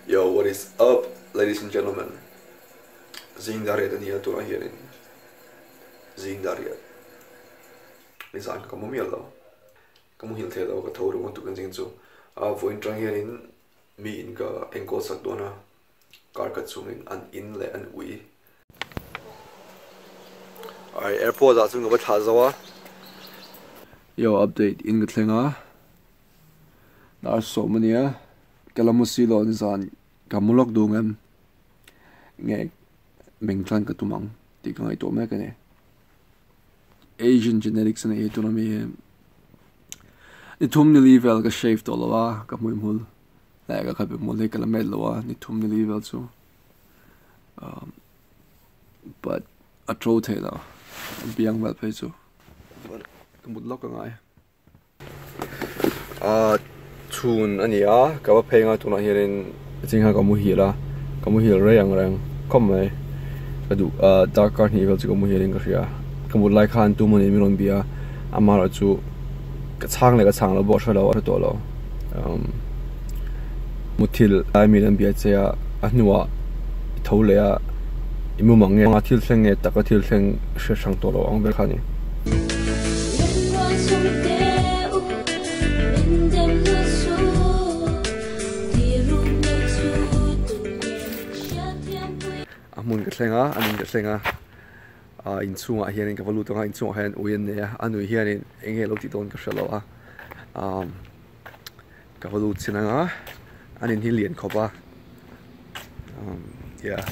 Yo, what is up, ladies and gentlemen? Zing Dariet and here to here in Zing Dariet. Nisan kamu mielo. Kamu hil the daw ka thor want to kan so. Voin trang here in mi in ka engko sak dona. Kar ka chung an in le an ui. Ai airport a chung ba tha zawa. Yo, update in ka thlenga. There are so many Kalamusi lo nisan kamulok dungan nge mengtlan katumang ti kang ito me kane Asian genetics na ito na mi nitum ni level ka shave to lawa ka muimhul la ka kabe mo le kalamed lawa nitum ni level so but a throat he la biang mal pe so but kamulok ka ngai chun ania ka ba phenga tuna hirin chingha ka mu hila ka mu hil rang rang kom mai adu dark card ni vel chu mu hirin ka ria ka mu lai khan tu mani milon bia amara chu ka chang le ka chang lo bo thalo wa to lo muthil ai milan bia cheya anuwa thole ya imu mangne nga thil thleng e taka thil thleng she sang to lo ang ber khani amun ka thlenga anin ka thlenga in chunga hian ka valu tonga in chunga hian uyen ne anu hian in enge lo ti don ka shalo ka valu chinanga anin hilien khopa yeah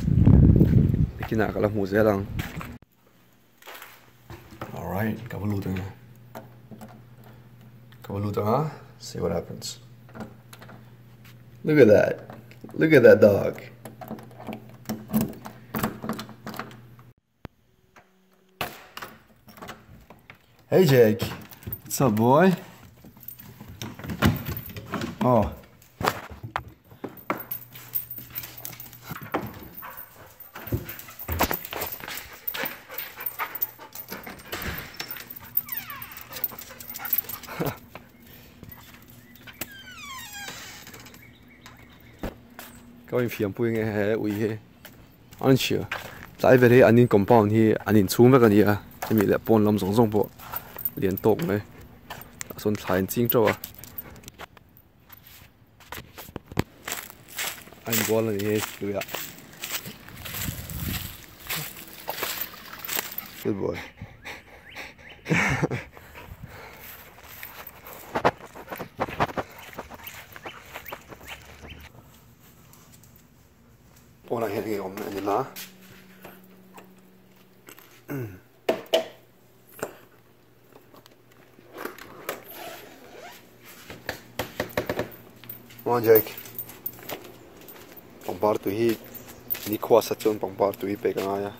ikina kala mu zelang all right ka valu tonga see what happens. Look at that dog. Hey Jake, what's up boy? Oh. Going phiền bùi nghe hè ui he, anh chưa, tại vì thế anh in compound hi anh in chung với cái gì thì mình lại pon làm giống giống bộ, liên tục này, xuân thái chính châu anh qua là gì vậy ạ, good boy. Ora hiện om anh là Mon Jake pangpar tu hi ni khwa sa chon pangpar tu hi pe ka ya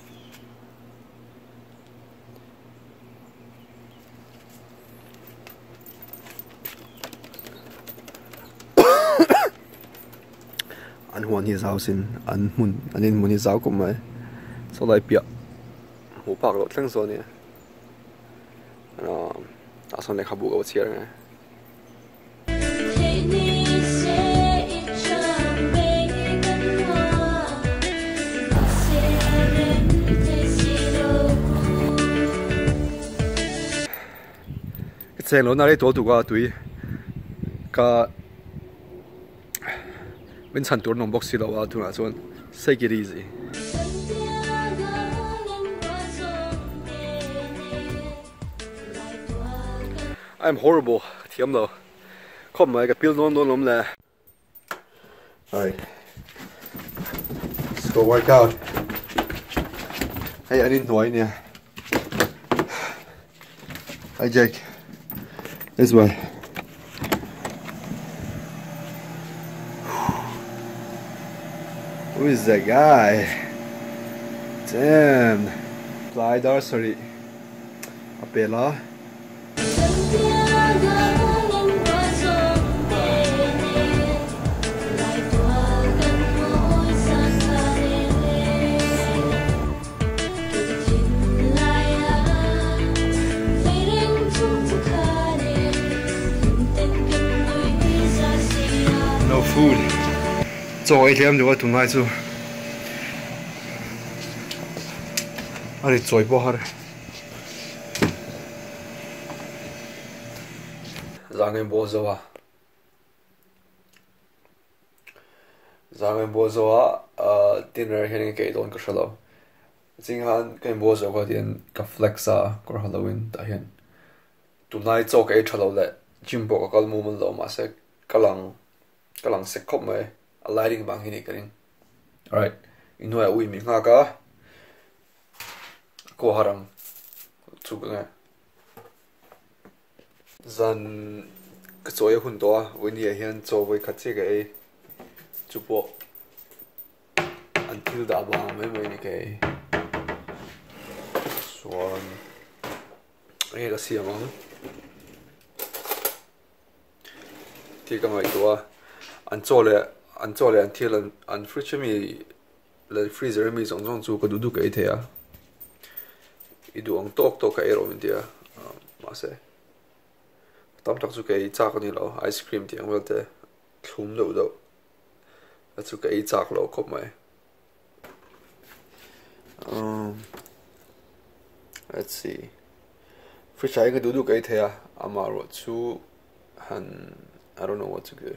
an huan hi zau sin an anin mun hi zau kum mai so lai pia hu pak lo thleng so ni a son le khabu go chiar ngai cái lo na le to tu ga tui ka bên sân tour nông bốc xí đâu tu nào chọn take it easy. I'm horrible. Thiam đâu. Không mà cái pil non lắm là. Alright. Let's go work out. Hey, anh nói nè. Hi Jake. This way. Who is that guy? Damn. Clyde, sorry. Apela. No food. 做一天就会吞下去，啊你做不好的。Zangen Bozoa. Zangen Bozoa, dinner hining kay don kasalo. Zingan kay Bozo ko din ka flexa kor Halloween dahin. Tunay zo kay chalo le jimbo ka kalmu mun lo mase kalang se kop mai a lighting bang hining karing. Alright, ino ya ui mi nga ka ko harang chuga zan cái chỗ ấy hun to với nhiều hiện chỗ với khách chơi cái chụp bộ until đã bao mấy mấy cái xuân ấy là xiêm không thì cái này to anh chỗ này until anh freezer mi là freezer mi giống giống chụp cái đủ cái thế à ít đồ ăn tốt cái rồi mình đi à mà sẽ tóm tắt chú cái chạc này lo ice cream tiếng vậy thế thùng đâu đâu là chú cái chạc lo cốp mày let's see fish cái đủ cái thế à amaro chú han I don't know what to do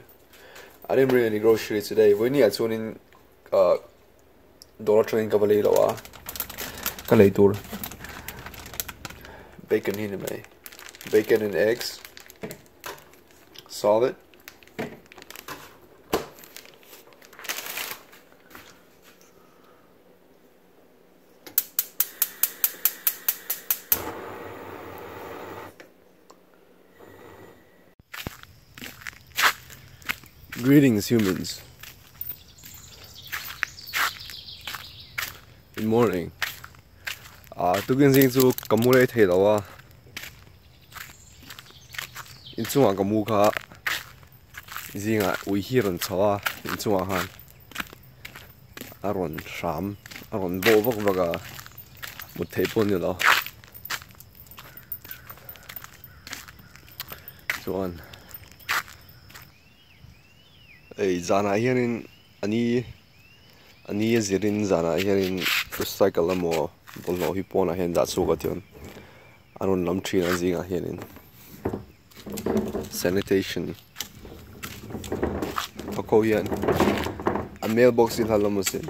I didn't bring any groceries today với nhà chú nên dollar tree cái vali lo à cái lấy tour bacon here mày bacon and eggs solid. Greetings, humans. Good morning. Tôi gần như chú cầm mua lấy thế đó à. In chung ang kamu ka zinga ui hiron chawa in chung han aron sham aron bo vok vaga một thei pon ni lo chuan ei zana hianin ani zirin zana hianin recycle amo bolno hi pona hen da chu ka tion aron lam thin an zinga hianin sanitation ako yan a mailbox in halamusin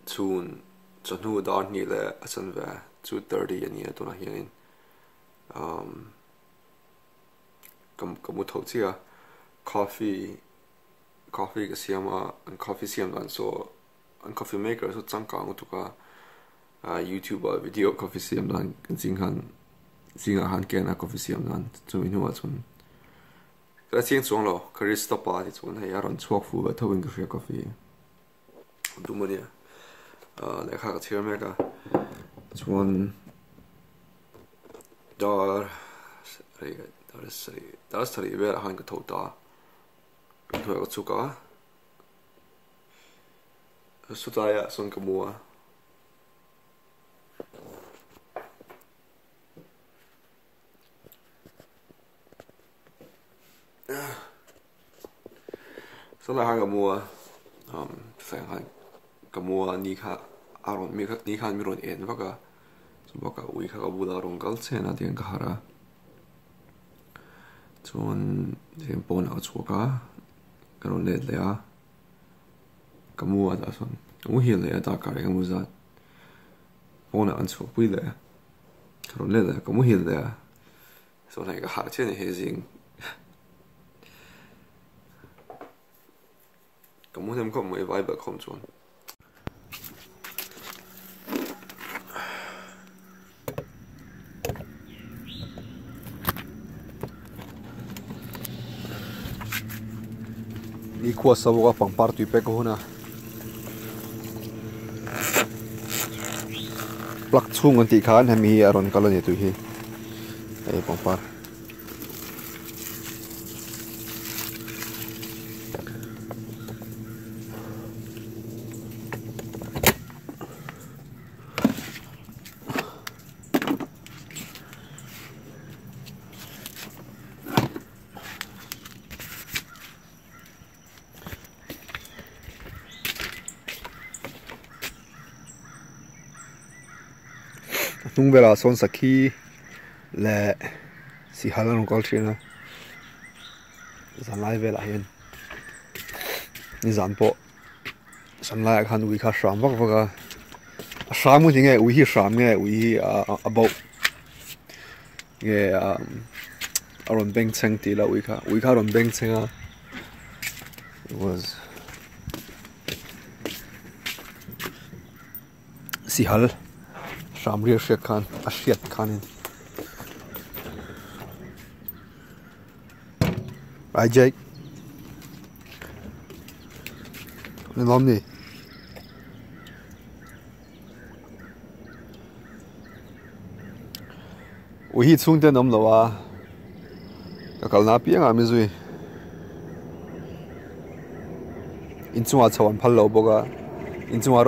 soon chanu dar ni le asan ve 2:30 ani to na hianin kamu thau chia coffee cái siama an coffee siam dan so an coffee maker so changkang tu ka YouTube video coffee siam dan zinga han ken coffee siam dan chu inu wa chun ka chiang chung lo barista pa ti chun hai aron chuak fu ba thawin ka coffee du mania le kha ka thir me ka chun dar sari ver han ka thota thôi có chú có số tay à son cái mua số là hai cái mua phải hai cái mua ni khá aron mi khá ni khá mi ron en vaka số vaka ui khá cái bù đào rong gal chen à tiếng khá ra chọn thêm bốn áo chú cá cái rồi lên lại cái mua đã xong cũng hiểu lại đã cả cái mua ra bốn áo chú quý lại cái rồi lên lại cũng hiểu lại sau này cái hạt trên này hay gì cái mua thêm có mấy vài bậc không chọn đi qua sau cái phòng party tùy bèc hôn à plug chung anh tị khán hay mi aron cái này tùy hi đây phòng par nung vela son sakhi le si halan kol trina zan lai vela hian ni zan po san lai khan ui kha shram vak vaka shram nge nge ui hi shram nge ui hi abo nge aron beng cheng ti la ui kha ron beng chenga it was si hal shram ri shek khan a shiat khanin right Jake nên lắm đi ui hi chung tên ông lâu à cả cả na piang à mi zui in chung à chọn phal lâu boga in chung à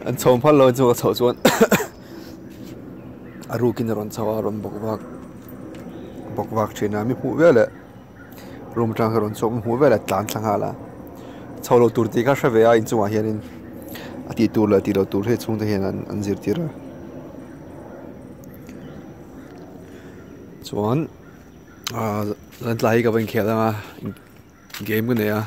anh chọn phal lâu chung à chọn chuan aru kin ron chawa ron bok vak china mi hu vele rum tang ron chom hu vele tlan thang hala cholo tur ti ka shave a in chung a hianin ati tur la ti lo tur he chung te hian an zir tira chuan zan tlai ka ban khela ma game ko ne a